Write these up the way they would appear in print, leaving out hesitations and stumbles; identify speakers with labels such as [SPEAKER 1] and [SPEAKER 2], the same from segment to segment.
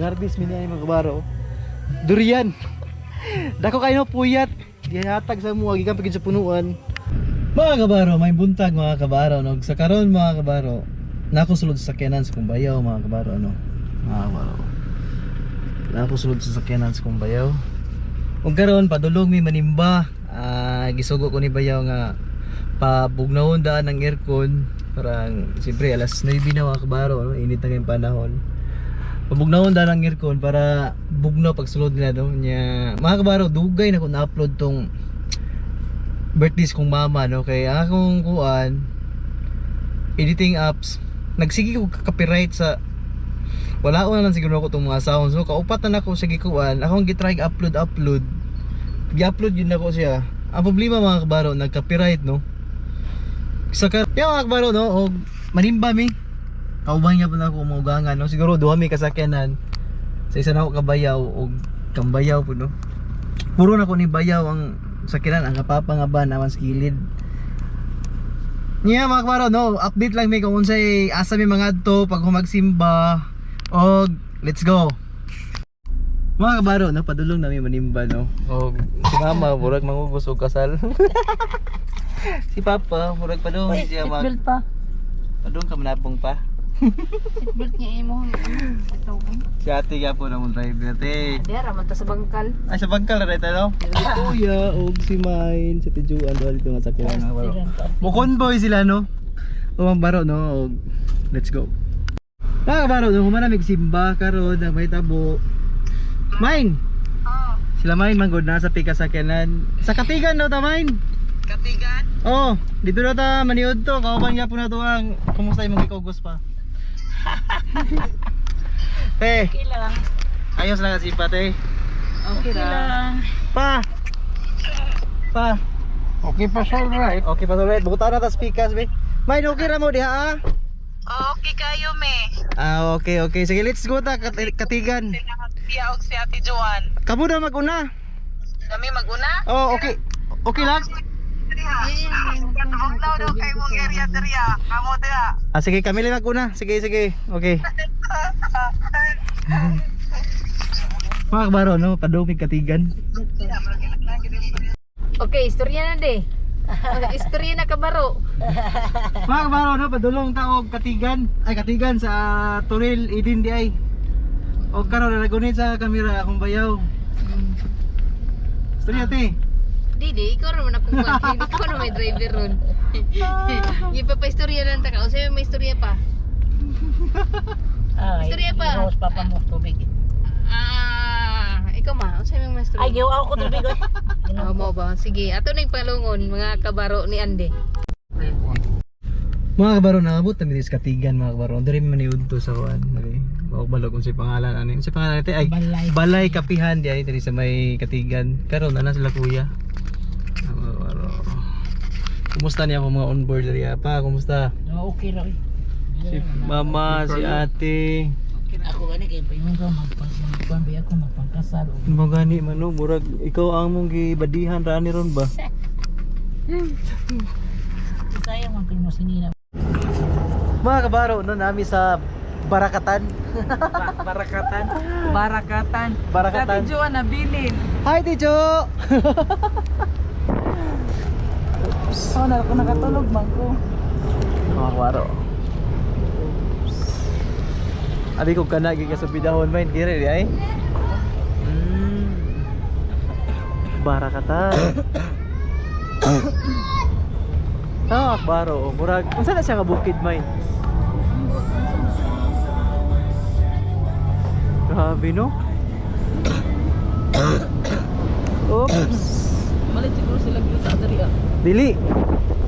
[SPEAKER 1] Pangarbis mini ay mga kabaro. Durian. Dako kayo puyat. Dihatag sa mo gikan pagid sa punuan. Mga kabaro, may buntag mga kabaro no. Sa karon mga kabaro, nako sulod sa sakyanan sa Kumbayaw mga kabaro ano. Mga kabaro. Nako sulod sa sakyanan sa Kumbayaw. Ug karon padulong mi manimba. Gisugo ko ni Bayaw nga pabugnawon daan ng aircon. Parang siyempre alas 9 na mga kabaro no? Init na ngayong panahon. Pabugnawon daan ng aircon para bugnaw pag sulod nila no? Nya, mga kabaro, dugay na ko na-upload tong birthdays kong mama no? Kaya akong kuan editing apps, nagsige ko copyright sa wala ko na lang siguro ako itong mga sounds. So kaupat na ako sa gikuan, akong gitry upload gi-upload yun ako siya. Ang problema mga kabaro, nag-copyright no. Sa yung mga kabaro no, o manimba mi. Kauban niya po na ako umugangan no. Siguro duha mi kasakyanan. Sa isa na ako kabayaw o kambayaw po no. Puro na ko ni bayaw ang sakyanan, ang kapapa nga ba naman skilid. Niya mga kabaro no, update lang mi kung unsay asa mi mga adto pag humagsimba. Og let's go. Mga kabaro, no, padulong namin manimba, no. O, si mama, murag mangugos o kasal. Si papa, murag padung siya mag...
[SPEAKER 2] Seatbelt pa.
[SPEAKER 1] Padung ka manapong pa.
[SPEAKER 2] Seatbelt niya imo.
[SPEAKER 1] Si ate ka po na mong driver, ate.
[SPEAKER 2] Diya, raman ta sa bangkal.
[SPEAKER 1] Ay, sa bangkal na rin, no? Si kuya, o si Main, si Tijuan, doon dito nga sa kila, mga baro. Mukonboy sila, no? O, mga baro, no? O, let's go. Mga baro, no? Humanamig simba, karon na may tabo. Main.
[SPEAKER 3] Oh,
[SPEAKER 1] Sila Main manggod na sa pikasakyanan. Sa Katigan no ta Main.
[SPEAKER 3] Katigan?
[SPEAKER 1] Oh, dito na ta maniud to. Kauban niya po na to ang kumusta imong gikugos pa. Te,
[SPEAKER 2] Okay lang.
[SPEAKER 1] ayos lang si Pate.
[SPEAKER 2] Okay lang.
[SPEAKER 1] Pa.
[SPEAKER 4] Okay pa siya, right?
[SPEAKER 1] Okay pa alright. Bukutan na ta speakers be. Main okay ra mo diha ah.
[SPEAKER 3] Okay kayo, me.
[SPEAKER 1] Okay. Sige, let's go ta Katigan.
[SPEAKER 3] Siya og si Ate Joan.
[SPEAKER 1] Kamu na maguna.
[SPEAKER 3] Kami maguna?
[SPEAKER 1] Oh, okay. Okay lang.
[SPEAKER 3] Bugnaw daw kay mong area diriya. Kamo dira.
[SPEAKER 1] Sige, kami lang maguna. Sige. Okay. Mga kabaro, no? Padumig Katigan.
[SPEAKER 2] Okay, istorya na de. Istorya na kabaro.
[SPEAKER 1] Mga kabaro, no? Padulong taog Katigan. Ay, Katigan sa Turil, Idin di ay. O karon na nagunit sa kamera akong bayaw. Istorya te.
[SPEAKER 2] Didi, ikaw naman akong one. Ikaw naman may driver ron. Ipapaistorya lang ta ka. O sa'yo may istorya pa. Istorya pa.
[SPEAKER 4] Iwas pa pa mo tubig.
[SPEAKER 2] Ikaw ma. O sa'yo may istorya.
[SPEAKER 4] Ay, giwa ako tubig.
[SPEAKER 2] Oo mo ba? Sige, ato na yung palungon, mga kabaro ni Ande.
[SPEAKER 1] Mga kabaro, nakabot na minis Katigan mga kabaro. Dari maniud to sa kuan. Dari. Bawag balog kung si pangalan ano. Si pangalan natin ay Balay Kapihan di ay dari sa may Katigan. Karon na sila kuya. Mga kabaro. Kumusta niya ako mga on board dari pa? Kumusta?
[SPEAKER 4] Okay ra.
[SPEAKER 1] Si mama, si ate.
[SPEAKER 4] Ako gani kay paingon ko magpang biya ko magpangkasal.
[SPEAKER 1] Mo gani man no, murag ikaw ang mong gibadihan ra ni ron ba?
[SPEAKER 4] Sayang man mo sinina.
[SPEAKER 1] Mga kabaro, no nami sa Barakatan.
[SPEAKER 5] Barakatan.
[SPEAKER 1] Barakatan.
[SPEAKER 5] Sa Tijuan na bilin.
[SPEAKER 1] Hi Tijo.
[SPEAKER 5] Oh, nakatulog man ko.
[SPEAKER 1] Mga kabaro. Abi ko kana gi sa bidahon main dire di ay. Barakatan. Baro, murag unsa na siya ka bukid main? Grabe no? Oops.
[SPEAKER 5] Malit siguro sila gila sa diri.
[SPEAKER 1] Dili.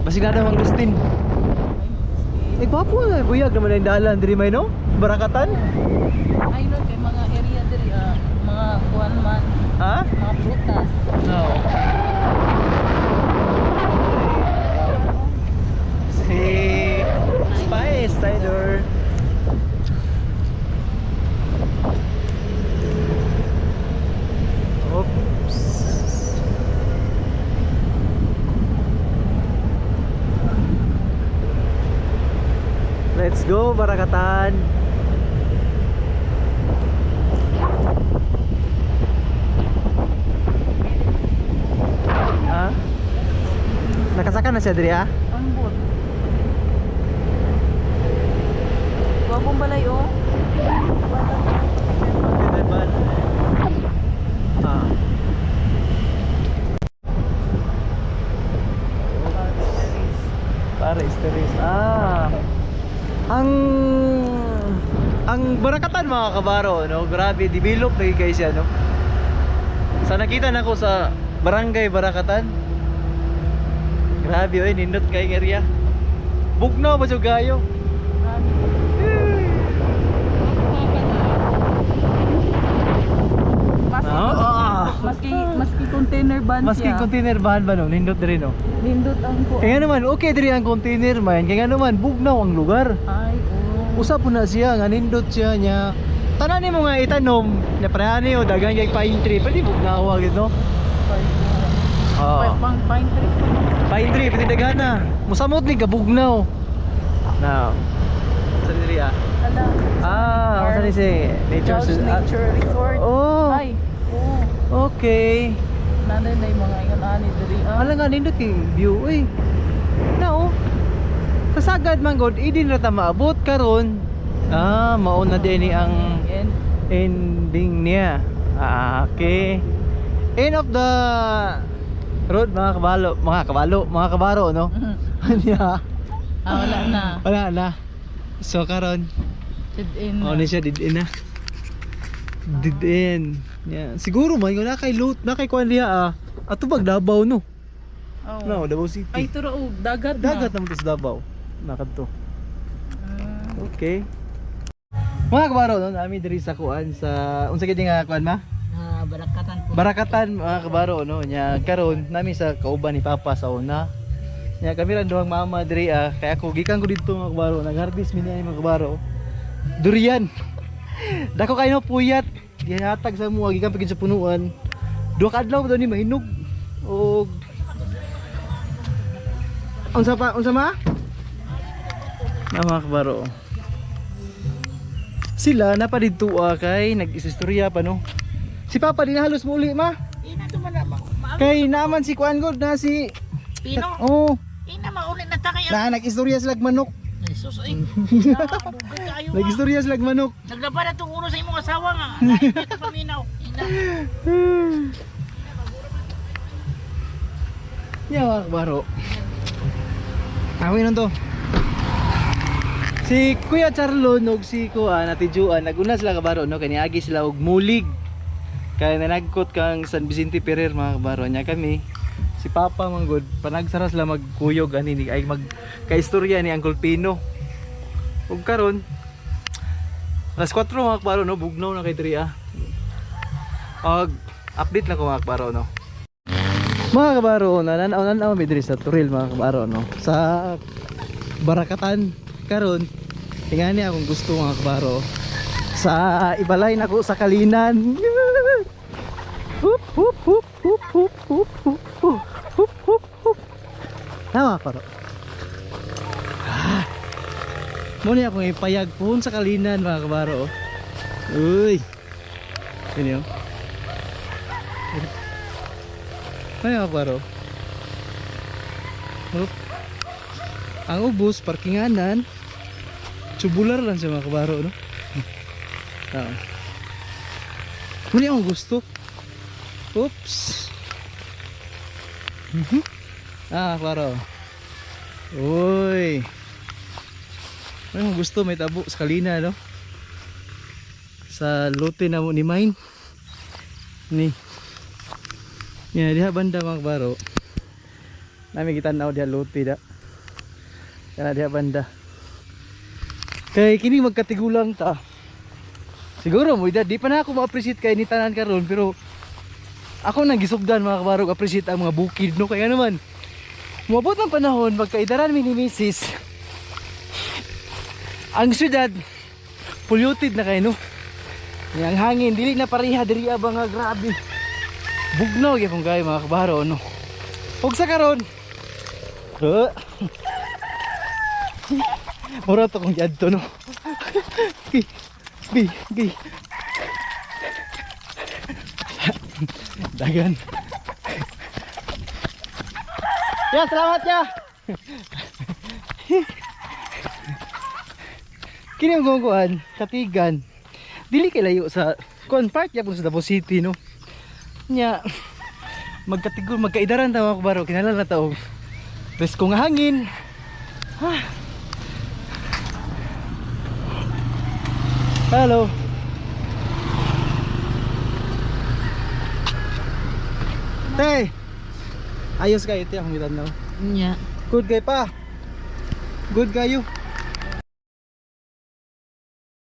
[SPEAKER 1] Basig na daw ang Lustin. Eh gwapo na buyag naman ang dalan diri may no? Barakatan.
[SPEAKER 5] Ay no kay mga area diri mga kuan man,
[SPEAKER 1] Ha?
[SPEAKER 5] mga prutas.
[SPEAKER 1] No. Si Spice Tyler. Oops. Let's go Barakatan. siya diri ah.
[SPEAKER 5] Ambot. Wapong balay oh.
[SPEAKER 1] Ah. Paris Terrace. Ah. Ang Barakatan mga kabaro, no? Grabe, develop na guys yan, no? Sa nakita na ko sa Barangay Barakatan. Grabe, oy, nindot kay area. Bugnaw ba siya gayo?
[SPEAKER 5] Maski container van
[SPEAKER 1] Maski
[SPEAKER 5] siya.
[SPEAKER 1] container bahan ba no? Nindot rin, no?
[SPEAKER 5] Nindot ang ko.
[SPEAKER 1] Kaya naman, okay diri ang container man. Kaya naman, bugnaw ang lugar.
[SPEAKER 5] Ay, oh.
[SPEAKER 1] Usap po na siya, nga nindot siya niya. Tanan mo nga itanom, na parehani o dagan kay pine tree. Pwede bugnaw agad, no? Oo.
[SPEAKER 5] Pine tree.
[SPEAKER 1] Pine tree, pwede dagan na. Musamot ni kabugnaw. Now, saan diri ah?
[SPEAKER 5] Ala.
[SPEAKER 1] Ah, saan si
[SPEAKER 5] Charles Nature Resort.
[SPEAKER 1] Oh,
[SPEAKER 5] Ay, oh.
[SPEAKER 1] okay.
[SPEAKER 5] Nanay na yung mga ingan-ani diri.
[SPEAKER 1] Alam nga, nindot yung view, eh. No. Kasagad man god, idin rata maabot karon. Ah, mauna din ni ang
[SPEAKER 5] And
[SPEAKER 1] ending niya. Ah, okay. End of the road mga kabaro, no? Niya.
[SPEAKER 5] wala na.
[SPEAKER 1] Wala na. So karon,
[SPEAKER 5] Dead end na.
[SPEAKER 1] oh ni siya dead end na. Dead end. Yeah. Siguro man yung nakay loot, nakay kuan diha ah. Ato bag Davao no.
[SPEAKER 5] Oh.
[SPEAKER 1] No, Davao City.
[SPEAKER 5] Ay, turo dagat na.
[SPEAKER 1] Dagat naman to sa Davao. Nakadto. Okay. Mga kabaro, no, nami diri sa kuan sa unsa gid nga kuan ma?
[SPEAKER 4] Barakatan po.
[SPEAKER 1] Barakatan mga kabaro, no, nya karon nami sa kauban ni Papa sa una. Nya kami ra duhang mama diri ah, kay ako gikan ko didto mga kabaro, nag-harvest mi ni mga kabaro. Durian. Dako kay no puyat. Gihatag sa mo gikan pagid sa punuan. Duha ka adlaw daw ni mahinog. Og unsa ma? Na mga kabaro. Sila na pa dito kay nag-istorya pa no. Si Papa din halos muli ma.
[SPEAKER 4] Ina to man na.
[SPEAKER 1] Kay naman si Kuan God na si
[SPEAKER 4] Pino.
[SPEAKER 1] Oh,
[SPEAKER 4] Ina mauli na ta kay.
[SPEAKER 1] na nag-istorya sila manok.
[SPEAKER 4] Jesus ay. Bugay kayo.
[SPEAKER 1] Nag-istorya sila manok.
[SPEAKER 4] Naglaba na tong ulo sa imong asawa nga. Nainit ka paminaw. Ina.
[SPEAKER 1] Yeah, mga kabaro. Awin to. Si Kuya Charlon og si Kuan Ate Juan naguna sila kabaro no, kani agi sila og mulig. Kaya nanagkot kang San Vicente Ferrer mga kabaro nya kami. Si Papa manggod panagsara sila magkuyog ani ni ay mag kaistorya ni Uncle Pino. Ug karon alas 4 mga kabaro no, bugnaw na kay diri ah. Og update lang ko mga kabaro no. Mga kabaro, nananaw mi diri sa Turil mga kabaro no. Sa Barakatan karon, tingani akong gusto mga kabaro. Sa ibalay na ko sa Kalinan. Hup hup hup hup hup hup hup hup hup hup. Tama kabaro. Muna akong ipayag po sa Kalinan mga kabaro. Uy. Ini oh. Ay mga kabaro. Hup. Ang ubos, parkinganan. Tubular lang siya mga kabaro, no? Muli akong gusto. Oops. Kabaro. Uy. Muli akong gusto, may tabo sa Kalina, no? Sa lote na mo ni Mine. Ni. Yan, diha banda mga kabaro. Nami kita na diha lote da. Kana diha banda. Kay kini magkatigulang ta. Siguro mo di pa na ako ma-appreciate kay ni tanan karon pero ako nang gisugdan mga kabaro appreciate ang mga bukid no kaya naman. Moabot ang panahon magkaidaran mi ni Mrs. Ang syudad polluted na kay no. Yang hangin dili na pareha diri ba nga grabe. Bugnaw gyapon kay mga kabaro no. Ug sa karon mura to kung yadto no. Gi. Dagan. Ya, selamat ya. Kini ang gumukuhan, Katigan. Dili kay layo sa kuan park yapon sa Davao City no. Nya magkaidaran ta mga kabaro, kinahanglan na ta og presko nga hangin. Hello. Te. Ayos kayo te akong gitan now.
[SPEAKER 4] Nya.
[SPEAKER 1] Good kay pa. Good kayo.